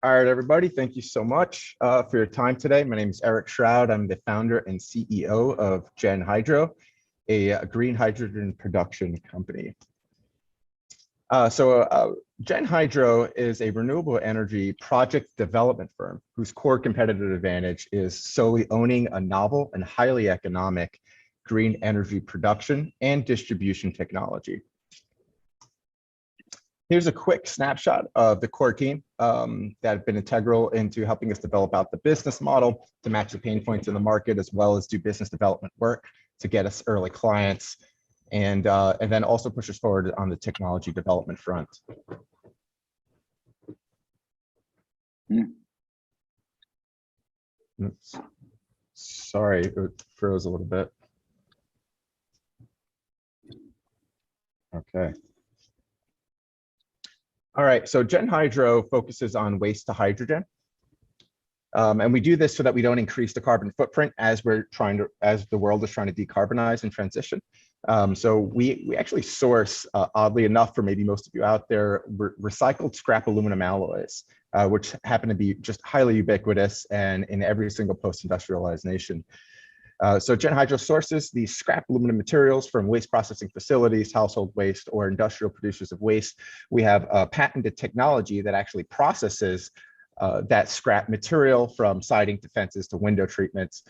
All right, everybody, thank you so much for your time today. My name is Eric Shroud. I'm the founder and CEO of GenHydro, a green hydrogen production company. GenHydro is a renewable energy project development firm whose core competitive advantage is solely owning a novel and highly economic green energy production and distribution technology. Here's a quick snapshot of the core team that have been integral into helping us develop out the business model to match the pain points in the market, as well as do business development work to get us early clients, and then also push us forward on the technology development front. Oops. Sorry, it froze a little bit. Okay. All right, so GenHydro focuses on waste to hydrogen. And we do this so that we don't increase the carbon footprint as the world is trying to decarbonize and transition. So we actually source, oddly enough, for maybe most of you out there, recycled scrap aluminum alloys, which happen to be just highly ubiquitous and in every single post-industrialized nation. So GenHydro sources these scrap aluminum materials from waste processing facilities, household waste, or industrial producers of waste. We have a patented technology that actually processes that scrap material from siding to fences to window treatments.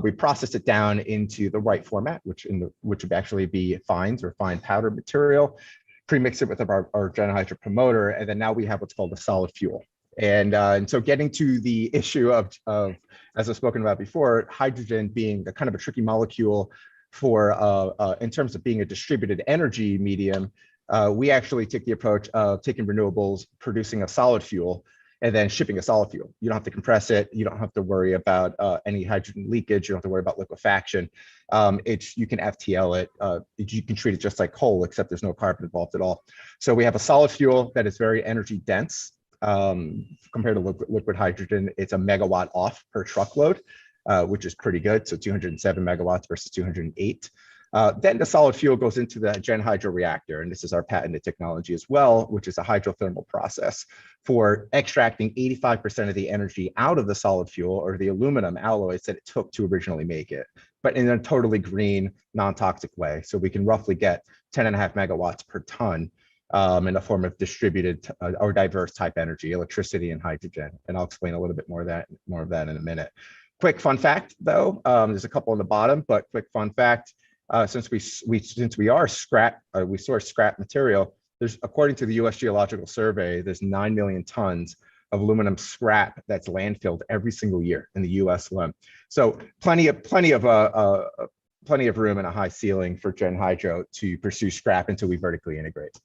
We process it down into the right format, which would actually be fines or fine powder material, pre-mix it with our GenHydro promoter, and then now we have what's called a solid fuel. And so getting to the issue of, as I've spoken about before, hydrogen being a kind of a tricky molecule for, in terms of being a distributed energy medium, we actually take the approach of taking renewables, producing a solid fuel, and then shipping a solid fuel. You don't have to compress it. You don't have to worry about any hydrogen leakage. You don't have to worry about liquefaction. You can FTL it. You can treat it just like coal, except there's no carbon involved at all. So we have a solid fuel that is very energy dense. Compared to liquid hydrogen, it's a megawatt off per truckload, which is pretty good. So 207 megawatts versus 208. Then the solid fuel goes into the GenHydro reactor, and this is our patented technology as well, which is a hydrothermal process for extracting 85% of the energy out of the solid fuel or the aluminum alloys that it took to originally make it, but in a totally green, non-toxic way. So we can roughly get 10.5 megawatts per ton in a form of distributed or diverse type energy, electricity and hydrogen. And I'll explain a little bit more of that in a minute. Quick fun fact, though, there's a couple on the bottom, but quick fun fact, since we source scrap material, according to the U.S. Geological Survey, there's 9 million tons of aluminum scrap that's landfilled every single year in the U.S. alone. So plenty of room and a high ceiling for GenHydro to pursue scrap until we vertically integrate.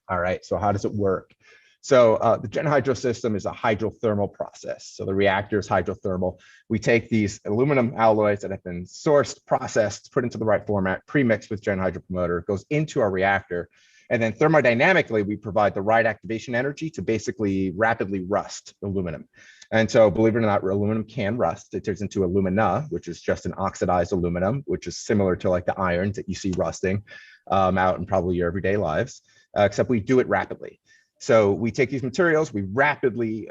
All right, so how does it work? So the GenHydro system is a hydrothermal process. So the reactor is hydrothermal. We take these aluminum alloys that have been sourced, processed, put into the right format, pre-mixed with GenHydro promoter, goes into our reactor, and then thermodynamically, we provide the right activation energy to basically rapidly rust aluminum. And so believe it or not, aluminum can rust. It turns into alumina, which is just an oxidized aluminum, which is similar to like the irons that you see rusting out in probably your everyday lives, except we do it rapidly. So we take these materials, we rapidly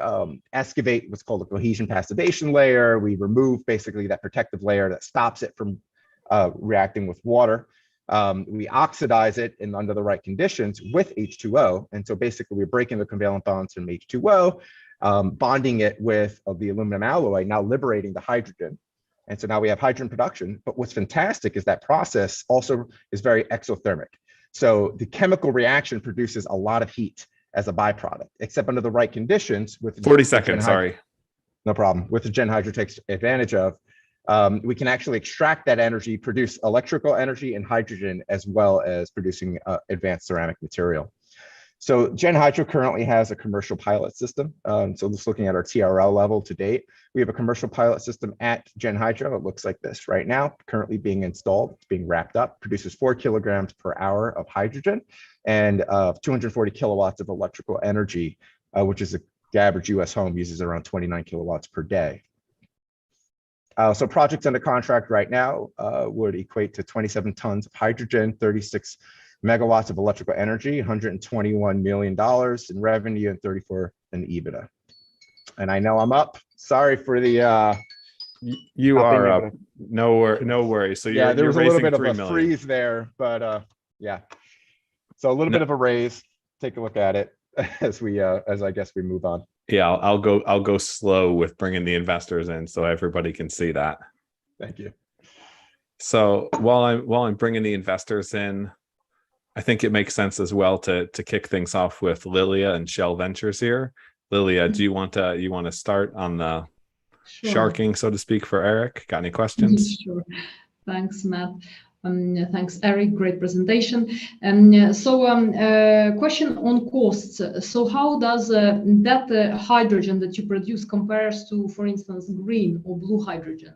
excavate what's called a cohesion passivation layer. We remove basically that protective layer that stops it from reacting with water. We oxidize it under the right conditions with H2O. And so basically we're breaking the covalent bonds from H2O, bonding it with the aluminum alloy, now liberating the hydrogen. And so now we have hydrogen production. But what's fantastic is that process also is very exothermic. So the chemical reaction produces a lot of heat as a byproduct, except under the right conditions. With 40 seconds, sorry. No problem. With the GenHydro takes advantage of, we can actually extract that energy, produce electrical energy and hydrogen, as well as producing advanced ceramic material. So GenHydro currently has a commercial pilot system. So just looking at our TRL level to date, we have a commercial pilot system at GenHydro. It looks like this right now, currently being installed, being wrapped up, produces 4 kilograms per hour of hydrogen and 240 kilowatts of electrical energy, which is the average US home uses around 29 kilowatts per day. So projects under contract right now would equate to 27 tons of hydrogen, 36 megawatts of electrical energy, $121 million in revenue, and 34 in EBITDA. And I know I'm up. Sorry for the you not being are able up. to- No worries. So yeah, there you're was a little raising bit of 3 a million. freeze there, but yeah. So a little No. bit of a raise. Take a look at it as we as I guess we move on. Yeah, I'll go slow with bringing the investors in so everybody can see that. Thank you. So while I'm bringing the investors in, I think it makes sense as well to kick things off with Liliia and Shell Ventures here. Liliia, do you want to start on the sharking, so to speak, for Eric? Got any questions? Sure. Thanks, Matt. Thanks, Eric. Great presentation. Question on costs. So how does that hydrogen that you produce compares to, for instance, green or blue hydrogen?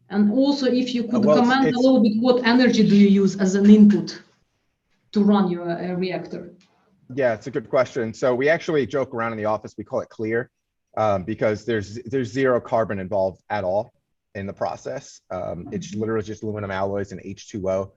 And also, if you could comment a little bit, what energy do you use as an input to run your reactor? Yeah, it's a good question. So we actually joke around in the office. We call it clear because there's zero carbon involved at all in the process. It's literally just aluminum alloys and H2O.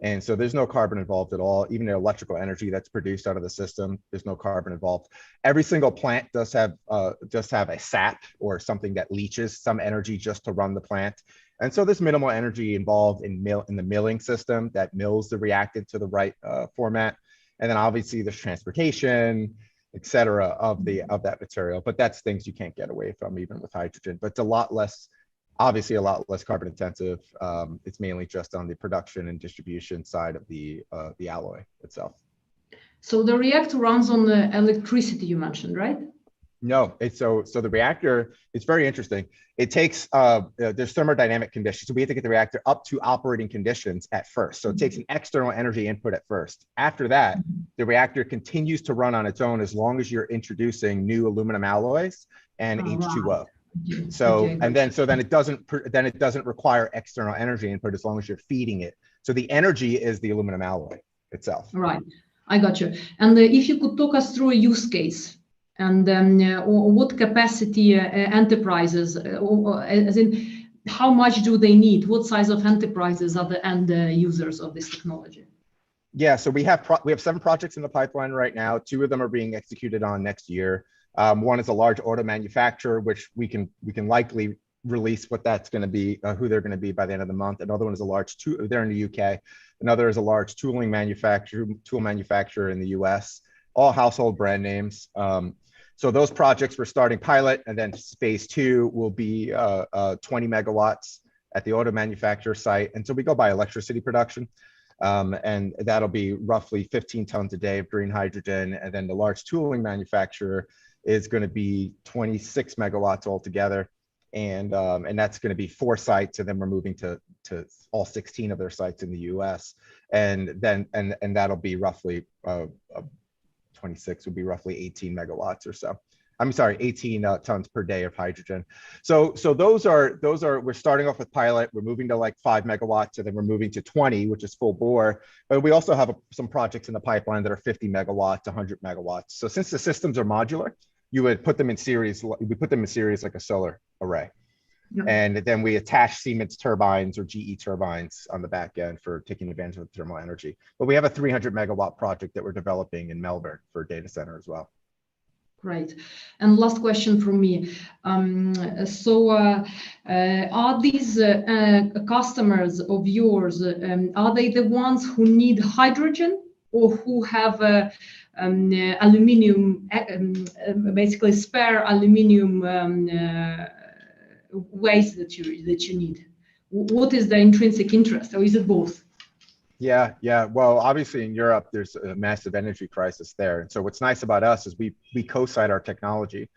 And so there's no carbon involved at all. Even the electrical energy that's produced out of the system, there's no carbon involved. Every single plant does have a sap or something that leaches some energy just to run the plant. And so there's minimal energy involved in the milling system that mills the reactant to the right format. And then obviously there's transportation, et cetera, of that material. But that's things you can't get away from even with hydrogen. But it's obviously a lot less carbon intensive. It's mainly just on the production and distribution side of the alloy itself. So the reactor runs on the electricity you mentioned, right? No, so the reactor, it's very interesting. It takes, there's thermodynamic conditions. So we have to get the reactor up to operating conditions at first. So it takes an external energy input at first. After that, the reactor continues to run on its own as long as you're introducing new aluminum alloys and H2O. So, and then it doesn't require external energy input as long as you're feeding it. So the energy is the aluminum alloy itself. Right, I got you. And if you could talk us through a use case. And what capacity enterprises, as in how much do they need? What size of enterprises are the end users of this technology? Yeah, so we have 7 projects in the pipeline right now. 2 of them are being executed on next year. One is a large auto manufacturer, which we can likely release what that's going to be, who they're going to be by the end of the month. Another one is a large they're in the UK. Another is a large tool manufacturer in the US. All household brand names. So those projects we're starting pilot, and then phase 2 will be 20 megawatts at the auto manufacturer site. And so we go by electricity production, and that'll be roughly 15 tons a day of green hydrogen. And then the large tooling manufacturer is going to be 26 megawatts altogether, and that's going to be 4 sites, and then we're moving to all 16 of their sites in the US, and then that'll be roughly 26 would be roughly 18 megawatts or so. I'm sorry, 18 tons per day of hydrogen. So those are we're starting off with pilot. We're moving to like 5 megawatts, and then we're moving to 20, which is full bore. But we also have some projects in the pipeline that are 50 megawatts, 100 megawatts. So since the systems are modular, you would put them in series. We put them in series like a solar array. Yep. And then we attach Siemens turbines or GE turbines on the back end for taking advantage of the thermal energy. But we have a 300 megawatt project that we're developing in Melbourne for a data center as well. Great. And last question from me. Are these customers of yours, are they the ones who need hydrogen, or who have aluminium, basically spare aluminium waste that you need? What is the intrinsic interest, or is it both? Yeah. Well, obviously in Europe, there's a massive energy crisis there. And so what's nice about us is we co-site our technology,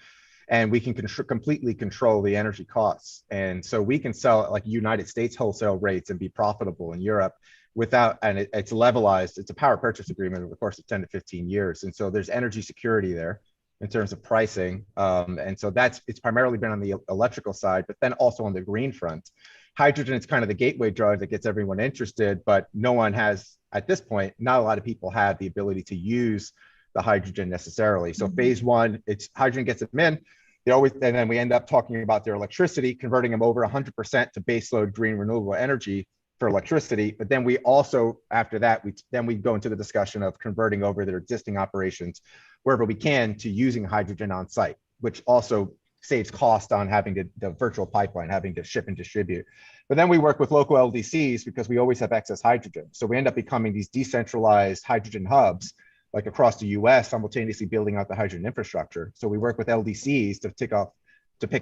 and we can completely control the energy costs. And so we can sell at like United States wholesale rates and be profitable in Europe without, and it's levelized. It's a power purchase agreement over the course of 10 to 15 years. And so there's energy security there in terms of pricing. And so it's primarily been on the electrical side, but then also on the green front. Hydrogen is kind of the gateway drug that gets everyone interested, but no one has, at this point, not a lot of people have the ability to use the hydrogen necessarily. So phase 1, it's hydrogen gets them in. And then we end up talking about their electricity, converting them over 100% to baseload green renewable energy for electricity. But then we also, after that, we go into the discussion of converting over their existing operations wherever we can to using hydrogen on site, which also saves cost on having the virtual pipeline, having to ship and distribute. But then we work with local LDCs because we always have excess hydrogen. So we end up becoming these decentralized hydrogen hubs, like across the US, simultaneously building out the hydrogen infrastructure. So we work with LDCs to pick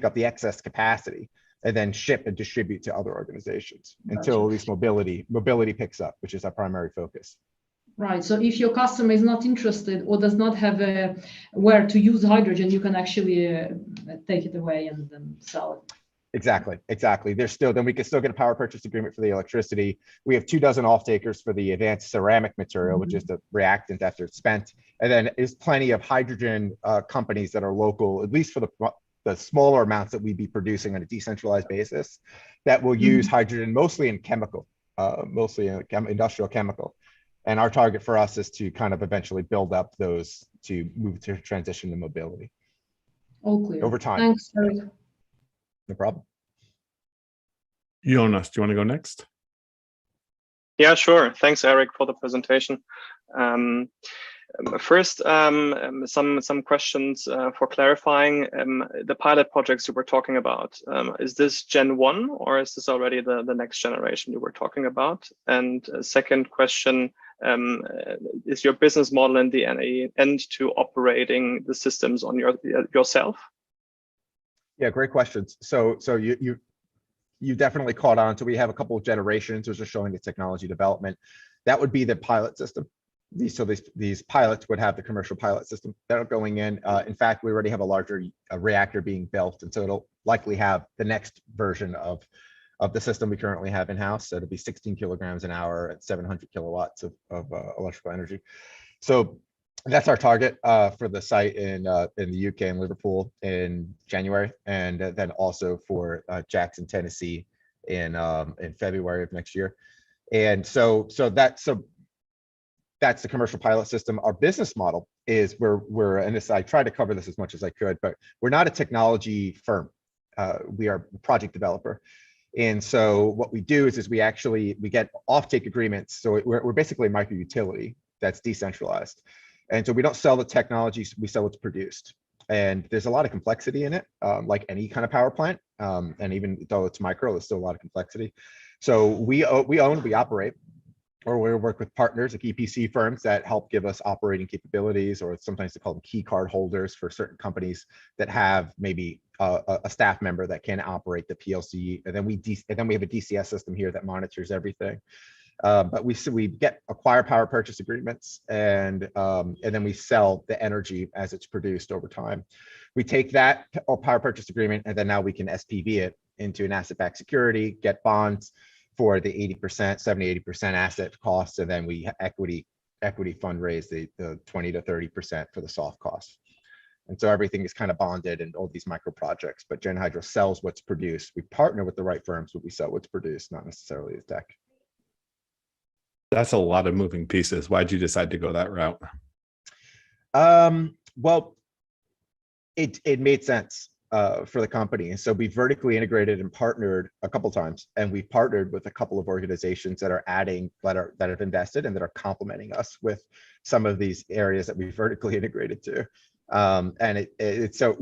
up the excess capacity and then ship and distribute to other organizations until at least mobility picks up, which is our primary focus. Right. So if your customer is not interested or does not have where to use hydrogen, you can actually take it away and then sell it. Exactly. Then we can still get a power purchase agreement for the electricity. We have 24 off-takers for the advanced ceramic material, which is the reactant after it's spent. And then there's plenty of hydrogen companies that are local, at least for the smaller amounts that we'd be producing on a decentralized basis, that will use hydrogen mostly in chemical, industrial chemical. And our target for us is to kind of eventually build up those to move to transition to mobility. All clear. Over time. Thanks, Eric. No problem. Jonas, do you want to go next? Yeah, sure. Thanks, Eric, for the presentation. First, some questions for clarifying the pilot projects you were talking about. Is this Gen 1 or is this already the next generation you were talking about? And second question, is your business model in the end to operating the systems on yourself? Yeah, great questions. So you definitely caught on. So we have a couple of generations, which are showing the technology development. That would be the pilot system. These pilots would have the commercial pilot system that are going in. In fact, we already have a larger reactor being built, and so it'll likely have the next version of the system we currently have in-house. So it'll be 16 kilograms an hour at 700 kilowatts of electrical energy. So that's our target for the site in the UK and Liverpool in January, and then also for Jackson, Tennessee in February of next year. And so that's the commercial pilot system. Our business model is and this, I tried to cover this as much as I could, but we're not a technology firm. We are a project developer. And so what we do is we get offtake agreements. So we're basically a micro utility that's decentralized. And so we don't sell the technology, we sell what's produced. And there's a lot of complexity in it, like any kind of power plant. And even though it's micro, there's still a lot of complexity. So we own, we operate, or we work with partners like EPC firms that help give us operating capabilities, or sometimes they call them key card holders for certain companies that have maybe a staff member that can operate the PLC. And then we have a DCS system here that monitors everything. But we acquire power purchase agreements, and then we sell the energy as it's produced over time. We take that power purchase agreement, and then now we can SPV it into an asset-backed security, get bonds for the 70-80% asset costs, and then we equity fundraise the 20 to 30% for the soft costs. And so everything is kind of bonded in all these micro projects, but GenHydro sells what's produced. We partner with the right firms, but we sell what's produced, not necessarily the tech. That's a lot of moving pieces. Why'd you decide to go that route? Well, it made sense for the company. And so we vertically integrated and partnered a couple times, and we've partnered with a couple of organizations that are that have invested and that are complementing us with some of these areas that we vertically integrated to. And so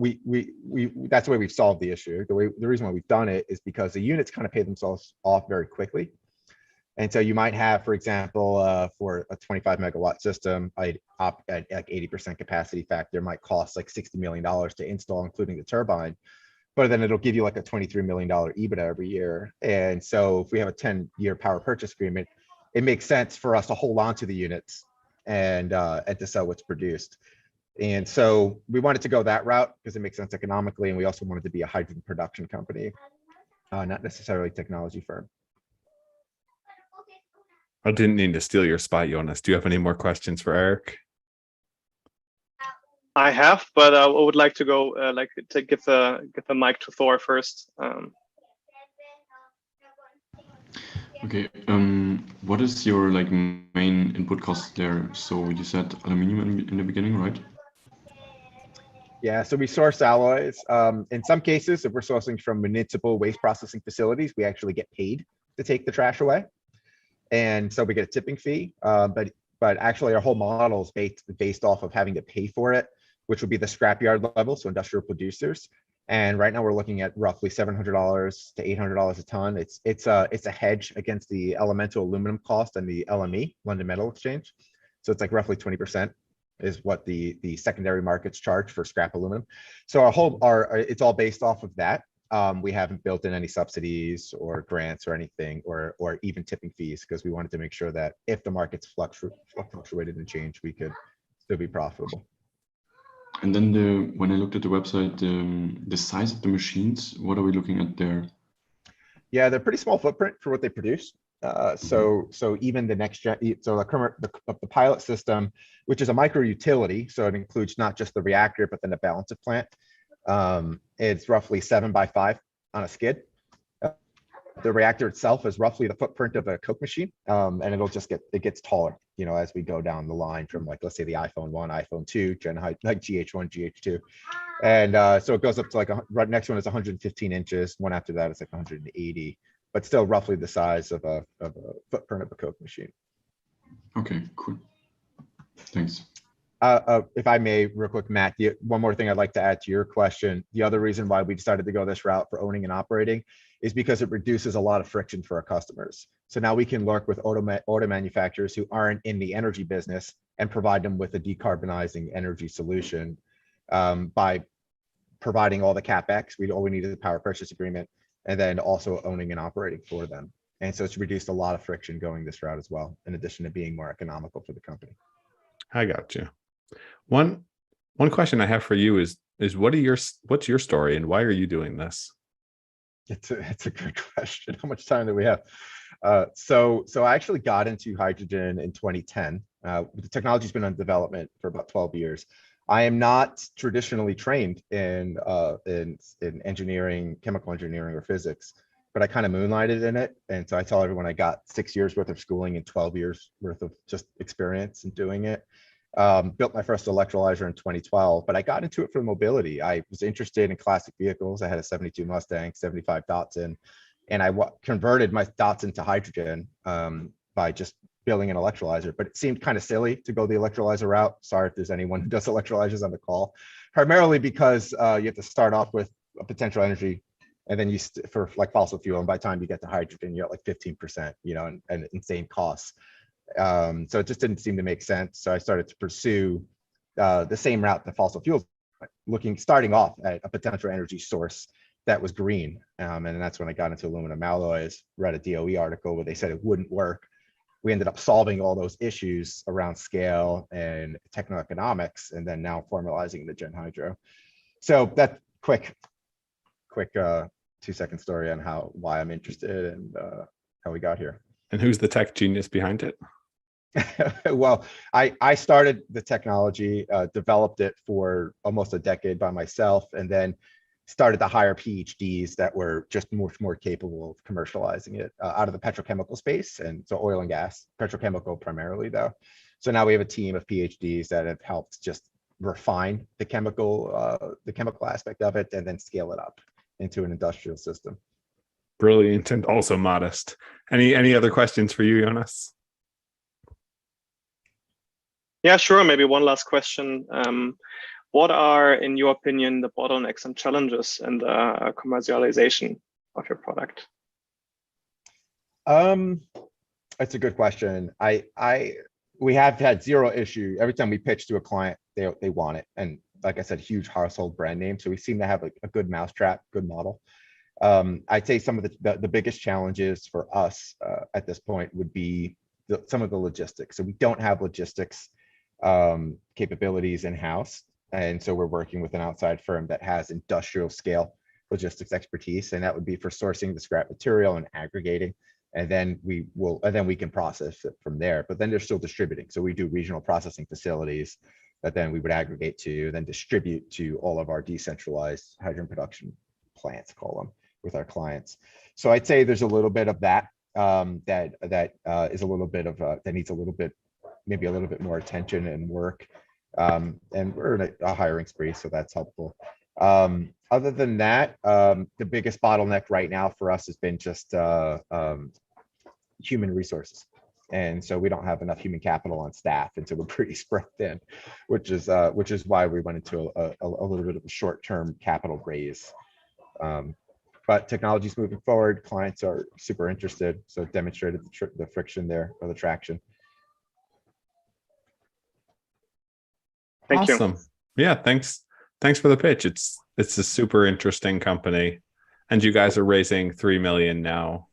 that's the way we've solved the issue. The reason why we've done it is because the units kind of pay themselves off very quickly. And so you might have, for example, for a 25 megawatt system, I'd opt at like 80% capacity factor, might cost like $60 million to install, including the turbine, but then it'll give you like a $23 million EBITDA every year. And so if we have a 10-year power purchase agreement, it makes sense for us to hold on to the units and to sell what's produced. And so we wanted to go that route because it makes sense economically. And we also wanted to be a hydrogen production company, not necessarily a technology firm. I didn't mean to steal your spot, Jonas. Do you have any more questions for Eric? I have, but I would like to go to give the mic to Thore first. Okay. What is your main input cost there? So you said aluminum in the beginning, right? Yeah, so we source alloys. In some cases, if we're sourcing from municipal waste processing facilities, we actually get paid to take the trash away. And so we get a tipping fee, but actually our whole model is based off of having to pay for it, which would be the scrapyard level, so industrial producers. And right now we're looking at roughly $700 to $800 a ton. It's a hedge against the elemental aluminum cost and the LME, London Metal Exchange. So it's like roughly 20% is what the secondary markets charge for scrap aluminum. So it's all based off of that. We haven't built in any subsidies or grants or anything, or even tipping fees, because we wanted to make sure that if the markets fluctuated and changed, we could still be profitable. And then when I looked at the website, the size of the machines, what are we looking at there? Yeah, they're pretty small footprint for what they produce. So even the next gen, so the pilot system, which is a micro utility, so it includes not just the reactor, but then the balancer plant. It's roughly 7x5 on a skid. The reactor itself is roughly the footprint of a Coke machine, and it gets taller, as we go down the line from, like, let's say the iPhone 1, iPhone 2, like GH1, GH2, and so it goes up to like right next one is 115 inches. One after that is like 180, but still roughly the size of a footprint of a Coke machine. Okay, cool. Thanks. If I may, real quick, Matt, one more thing I'd like to add to your question. The other reason why we decided to go this route for owning and operating is because it reduces a lot of friction for our customers. So now we can work with auto manufacturers who aren't in the energy business and provide them with a decarbonizing energy solution by providing all the CapEx. All we need is a power purchase agreement, and then also owning and operating for them. And so it's reduced a lot of friction going this route as well, in addition to being more economical for the company. I got you. One question I have for you is what's your story and why are you doing this? It's a good question. How much time do we have? So I actually got into hydrogen in 2010. The technology's been under development for about 12 years. I am not traditionally trained in engineering, chemical engineering, or physics, but I kind of moonlighted in it. And so I tell everyone I got 6 years worth of schooling and 12 years worth of just experience in doing it. Built my first electrolyzer in 2012, but I got into it for mobility. I was interested in classic vehicles. I had a 72 Mustang, 75 Datsun, and I converted my Datsun to hydrogen by just building an electrolyzer. But it seemed kind of silly to go the electrolyzer route. Sorry if there's anyone who does electrolyzers on the call. Primarily because you have to start off with a potential energy, and then for like fossil fuel, and by the time you get to hydrogen, you're at like 15%, and insane costs. So it just didn't seem to make sense. So I started to pursue the same route that fossil fuels, starting off at a potential energy source that was green. And that's when I got into aluminum alloys, read a DOE article where they said it wouldn't work. We ended up solving all those issues around scale and techno-economics, and then now formalizing the GenHydro. So that quick 2-second story on why I'm interested and how we got here. And who's the tech genius behind it? Well, I started the technology, developed it for almost a decade by myself, and then started to hire PhDs that were just much more capable of commercializing it out of the petrochemical space. And so oil and gas, petrochemical primarily though. So now we have a team of PhDs that have helped just refine the chemical aspect of it and then scale it up into an industrial system. Brilliant and also modest. Any other questions for you, Jonas? Yeah, sure. Maybe one last question. What are, in your opinion, the bottlenecks and challenges in the commercialization of your product? That's a good question. We have had zero issue. Every time we pitch to a client, they want it. And like I said, huge household brand name. So we seem to have a good mousetrap, good model. I'd say some of the biggest challenges for us at this point would be some of the logistics. So we don't have logistics capabilities in-house. And so we're working with an outside firm that has industrial scale logistics expertise, and that would be for sourcing the scrap material and aggregating. And then we can process it from there. But then they're still distributing. So we do regional processing facilities that then we would aggregate to, then distribute to all of our decentralized hydrogen production plants, call them, with our clients. So I'd say there's a little bit of that is a little bit of that needs maybe a little bit more attention and work. And we're in a hiring spree, so that's helpful. Other than that, the biggest bottleneck right now for us has been just human resources. And so we don't have enough human capital on staff, and so we're pretty spread thin, which is why we went into a little bit of a short-term capital raise. But technology's moving forward. Clients are super interested, so it demonstrated the friction there, or the traction. Thank you. Awesome. Yeah, thanks for the pitch. It's a super interesting company, and you guys are raising 3 million now.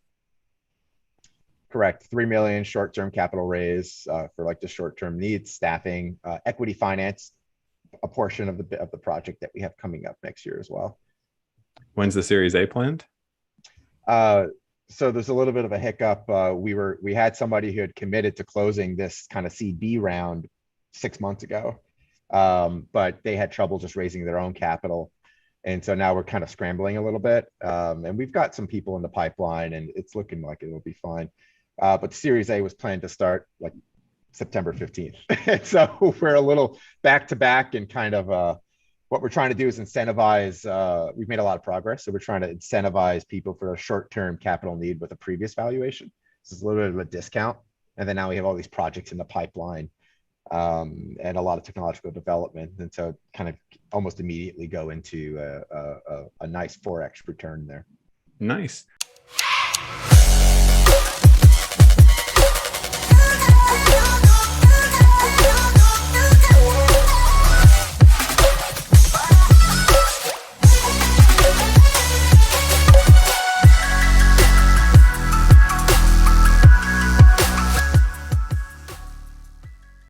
Correct. 3 million short-term capital raise for like the short-term needs, staffing, equity finance, a portion of the project that we have coming up next year as well. When's the Series A planned? So there's a little bit of a hiccup. We had somebody who had committed to closing this kind of seed B round 6 months ago, but they had trouble just raising their own capital. And so now we're kind of scrambling a little bit. And we've got some people in the pipeline, and it's looking like it'll be fine. But the Series A was planned to start like September 15th. So we're a little back to back, and kind of what we're trying to do is incentivize. We've made a lot of progress. So we're trying to incentivize people for a short-term capital need with a previous valuation. So it's a little bit of a discount. And then now we have all these projects in the pipeline, and a lot of technological development. And so kind of almost immediately go into a nice 4x return there. Nice.